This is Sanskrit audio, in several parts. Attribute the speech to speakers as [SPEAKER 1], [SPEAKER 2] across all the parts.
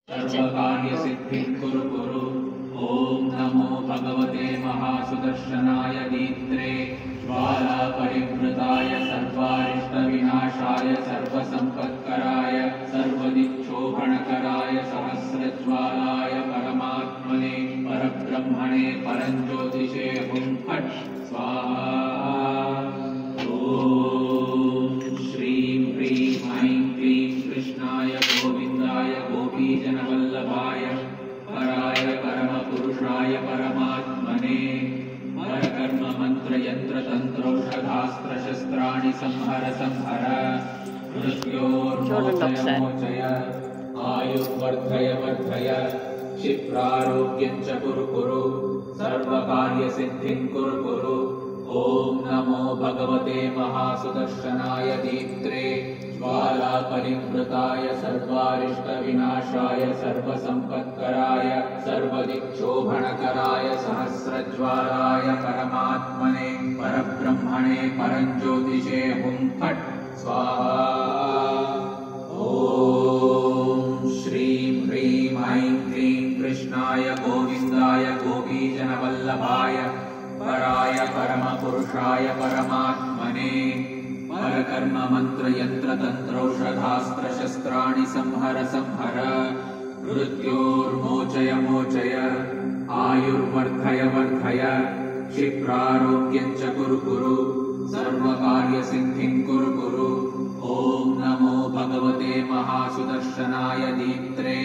[SPEAKER 1] सर्वकार्यसिद्धिं कुरु कुरु। ॐ नमो भगवते महासुदर्शनाय दीप्त्रे ज्वालापरिवृताय सर्वारिष्टविनाशाय सर्वसम्पत्कराय सर्वदिक्शोभणकराय सहस्रज्वालाय परमात्मने परब्रह्मणे परञ्ज्योतिषे हुं फट् स्वाहा। ॐ श्रीं ह्रीं ऐं क्लीं कृष्णाय गोविन्दाय गोपीजनवल्लभाय पराय परमपुरुषाय परमात्मने परकर्म मन्त्रयन्त्रतन्त्रौषधास्त्रशस्त्राणि संहर संहर मृत्योर्मोचय मोचय आयुर्वर्धय वर्धय क्षिप्रारोग्यं च कुरु कुरु सर्वकार्यसिद्धिं कुरु कुरु। ॐ नमो भगवते महासुदर्शनाय दीप्त्रे ज्वालापरिवृताय सर्वारिष्टविनाशाय सर्वसम्पत्कराय सर्वदिक्शोभणकराय सहस्रज्वालाय परमात्मने परब्रह्मणे परञ्ज्योतिषे हुं फट् स्वाहा। ॐ श्रीं ह्रीं ऐं क्लीं कृष्णाय गोविन्दाय गोपीजनवल्लभाय पराय परमपुरुषाय परमात्मने परकर्म मन्त्रयन्त्रतन्त्रौषधास्त्रशस्त्राणि संहर संहर मृत्योर्मोचय मोचय आयुर्वर्धय वर्धय क्षिप्रारोग्यं च कुरु कुरु सर्वकार्यसिद्धिं कुरु कुरु। ॐ नमो भगवते महासुदर्शनाय दीप्त्रे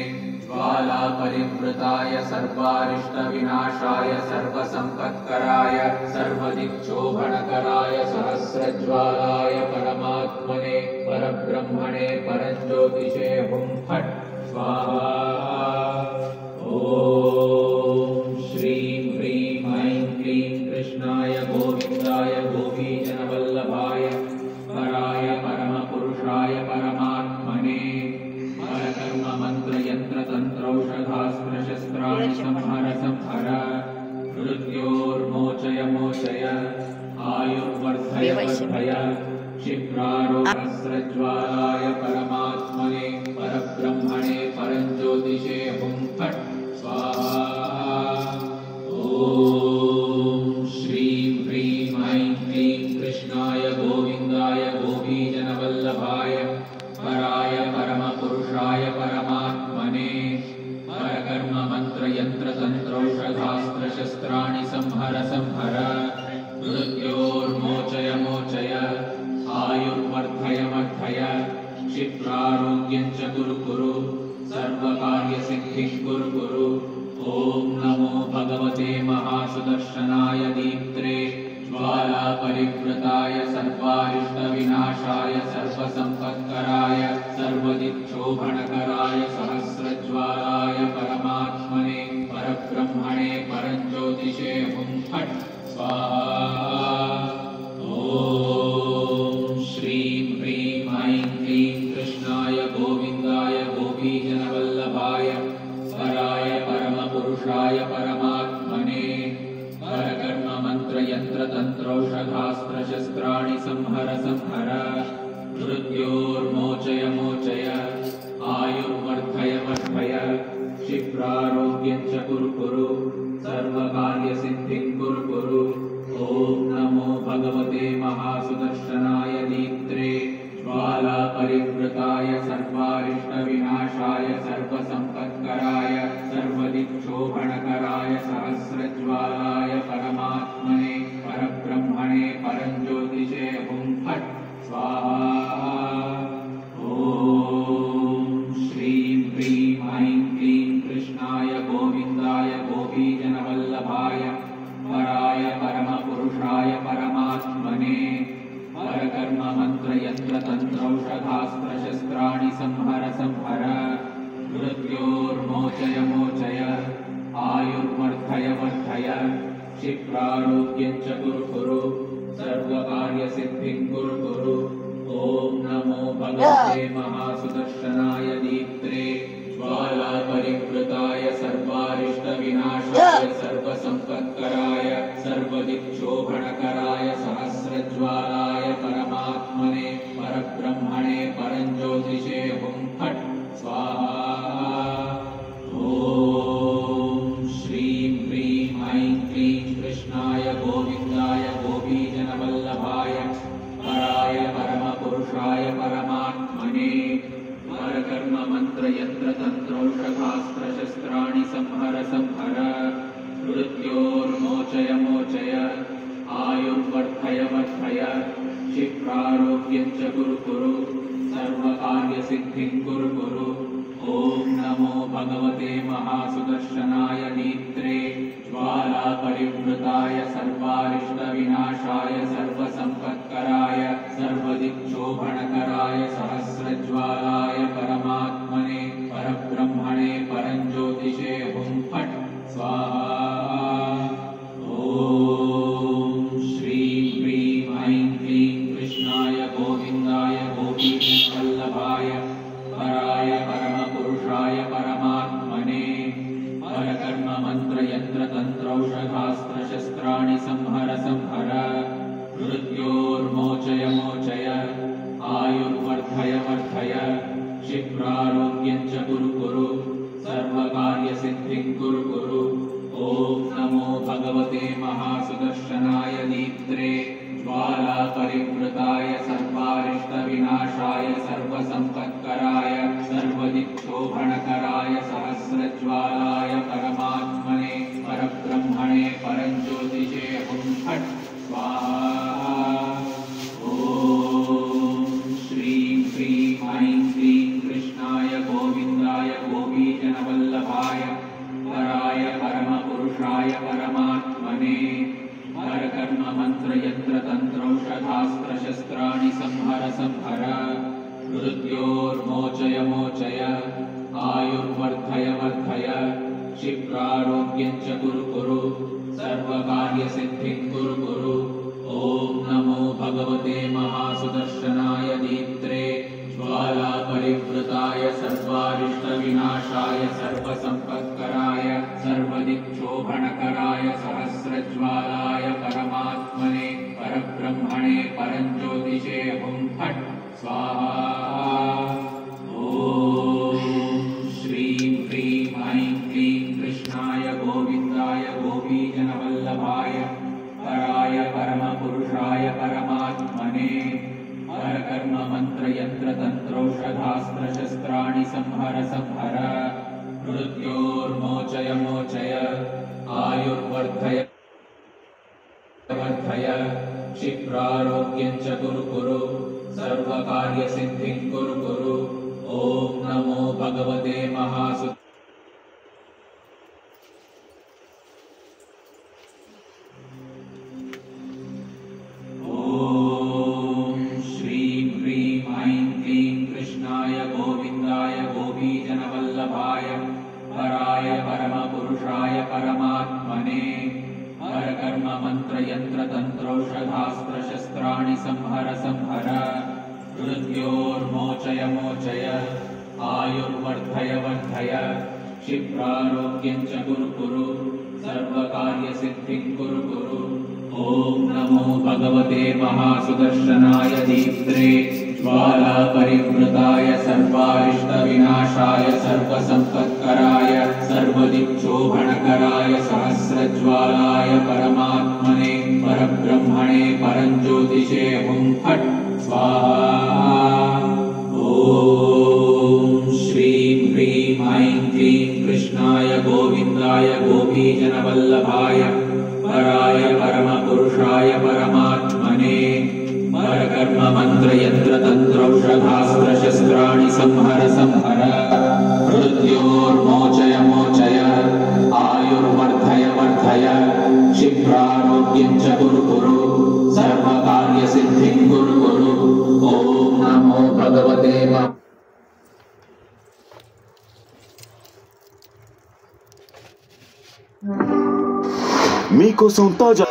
[SPEAKER 1] ज्वालापरिवृताय सर्वारिष्टविनाशाय सर्वसम्पत्कराय सर्वदिक्शोभणकराय सहस्रज्वालाय परमात्मने परब्रह्मणे परञ्ज्योतिषे हुं फट् स्वाहा। ॐ श्रीं ह्रीं ऐं क्लीं कृष्णाय गोविन्दाय गोपीजनवल्लभाय पराय परमपुरुषाय परमात्मने परकर्म मन्त्रयन्त्रतन्त्रौषधास्त्रशस्त्राणि संहर संहर मृत्योर्मोचय मोचय आयुर्वर्धय वर्धय क्षिप्रारोग्यस्रज्वालाय परमात्मने परब्रह्मणे परञ्ज्योतिषे हुं फट् स्वाहा। ॐ श्रीं ह्रीं ऐं क्लीं कृष्णाय गोविन्दाय गोपीजनवल्लभाय पराय परमपुरुषाय परमात्मने परकर्म मन्त्रयन्त्रतन्त्रौषधास्त्रशस्त्राणि संहर संहर मृत्योर्मोचय मोचय आयुर्वर्धय वर्धय क्षिप्रारोग्यं च कुरु कुरु सर्वकार्यसिद्धिं कुरु कुरु। ॐ नमो भगवते महासुदर्शनाय दीप्त्रे ज्वालापरिवृताय सर्वारिष्टविनाशाय सर्वसम्पत्कराय सर्वदिक्शोभणकराय सहस्रज्वालाय परमात्मने परब्रह्मणे परञ्ज्योतिषे हुं फट् स्वाहा। ॐ श्रीं ह्रीं ऐं क्लीं कृष्णाय गोविन्दाय गोपीजनवल्लभाय पराय परमपुरुषाय परमात्मने परकर्म मन्त्रयन्त्रतन्त्रौषधास्त्रशस्त्राणि संहर संहर मृत्योर्मोचय मोचय आयुर्वर्धय वर्धय क्षिप्रारोग्यं च कुरु कुरु सर्वकार्यसिद्धिं कुरु कुरु। ॐ नमो भगवते महासुदर्शनाय दीप्त्रे ज्वालापरिवृताय सर्वारिष्टविनाशाय सर्वसम्पत्कराय सर्वदिक्शोभणकराय सहस्रज्वालाय परमात्मने परब्रह्मणे परञ्ज्योतिषे हुं फट् स्वाहा। ॐ श्रीं ह्रीं ऐं क्लीं कृष्णाय गोविन्दाय गोपीजनवल्लभाय पराय परमपुरुषाय परमात्मने परकर्म मन्त्रयन्त्रतन्त्रौषधास्त्रशस्त्राणि संहर संहर मृत्योर्मोचय मोचय आयुर्वर्धय वर्धय क्षिप्रारोग्यं च कुरु कुरु सर्वकार्यसिद्धिं कुरु कुरु। ॐ नमो भगवते महासुदर्शनाय दीप्त्रे ज्वालापरिवृताय सर्वारिष्टविनाशाय सर्वसम्पत्कराय सर्वदिक्शोभणकराय सहस्रज्वालाय परमात्मने परब्रह्मणे परञ्ज्योतिषे हुं फट् स्वाहा। तन्त्रौषधास्त्रशस्त्राणि संहर संहर मृत्योर्मोचय मोचय आयुर्वर्धय वर्धय क्षिप्रारोग्यं च कुरु कुरु सर्वकार्यसिद्धिं कुरु कुरु। ॐ नमो भगवते महासुदर्शनाय नेत्रे ज्वालापरिवृताय सर्वारिष्टविनाशाय सर्वसम्पत्कराय सर्वदिक्शोभणकराय सहस्रज्वालाय परमात्मने परब्रह्मणे परञ्ज्योतिषे हुं फट् स्वाहा। ॐ श्रीं ह्रीं ऐं क्लीं कृष्णाय गोविन्दाय गोपीजनवल्लभाय पराय परमपुरुषाय परमात्मने परकर्ममन्त्रयन्त्रतन्त्रौषधास्त्रशस्त्राणि संहर संहर मृत्योर्मोचय मोचय आयुर्वर्धय वर्धय क्षिप्रारोग्यं च कुरु कुरु सर्वकार्यसिद्धिं कुरु कुरु। ॐ नमो भगवते महासुदर्शनाय नेत्रे ज्वालापरिवृताय सर्वारिष्टविनाशाय सर्वसम्पत्कराय सर्वदिक्शोभणकराय सहस्रज्वालाय परमात्मने परब्रह्मणे परञ्ज्योतिषे हुं फट् स्वाहा। ॐ श्रीं ह्रीं ऐं क्लीं कृष्णाय गोविन्दाय गोपीजनवल्लभाय पराय परमपुरुषाय परमात्मने परकर्ममन्त्रयन्त्रतन्त्रौषधास्त्रशस्त्राणि संहर संहर मृत्योर्मोचय मोचय आयुर्वर्धय वर्धय क्षिप्रारोग्यं च कुरु कुरु सर्वकार्यसिद्धिं कुरु कुरु। ॐ नमो भगवते महासुदर्शनाय नेत्रे ज्वालापरिवृताय सर्वारिष्टविनाशाय सर्वसम्पत्कराय सर्वदिक्शोभणकराय सहस्रज्वालाय परमात्मने परब्रह्मणे परञ्ज्योतिषे हुं फट् स्वाहा। ॐ श्रीं ह्रीं ऐं क्लीं कृष्णाय गोविन्दाय गोपीजनवल्लभाय पराय परमपुरुषाय परमात्मने परकर्ममन्त्रयन्त्रतन्त्रौषधास्त्रशस्त्राणि संहर संहर मृत्योर्मोचय मोचय आयुर्वर्धय वर्धय क्षिप्रारोग्यं च कुरु कुरु सर्वकार्यसिद्धिं कुरु कुरु। ॐ नमो भगवते श्रीं ह्रीं ऐं क्लीं कृष्णाय गोविन्दाय गोपीजनवल्लभाय पराय परमपुरुषाय परमात्मने परकर्ममन्त्रयन्त्रतन्त्रौषधास्त्रशस्त्राणि संहर संहर मृत्योर्मोचय मोचय आयुर्वर्धय वर्धय क्षिप्रारोग्यं च कुरु कुरु सर्वकार्यसिद्धिं कुरु कुरु। ॐ नमो भगवते महासुदर्शनाय नेत्रे ज्वालापरिवृताय सर्वारिष्टविनाशाय सर्वसम्पत्कराय सर्वदिक्शोभणकराय सहस्रज्वालाय परमात्मने परब्रह्मणे परञ्ज्योतिषे हुं फट् स्वाहा। ॐ श्रीं ह्रीं ऐं क्लीं कृष्णाय गोविन्दाय गोपीजनवल्लभाय पराय परमपुरुषाय परमात्मने परकर्ममन्त्रयन्त्रतन्त्रौषधास्त्रशस्त्राणि संहर संहर मृत्योर्मोचय मोचय आयुर्वर्धय वर्धय क्षिप्रारोग्यं च कुरु कुरु सर्वकार्यसिद्धिं कुरु कुरु। ॐ नमो भगवते
[SPEAKER 2] మీకోసం తాజా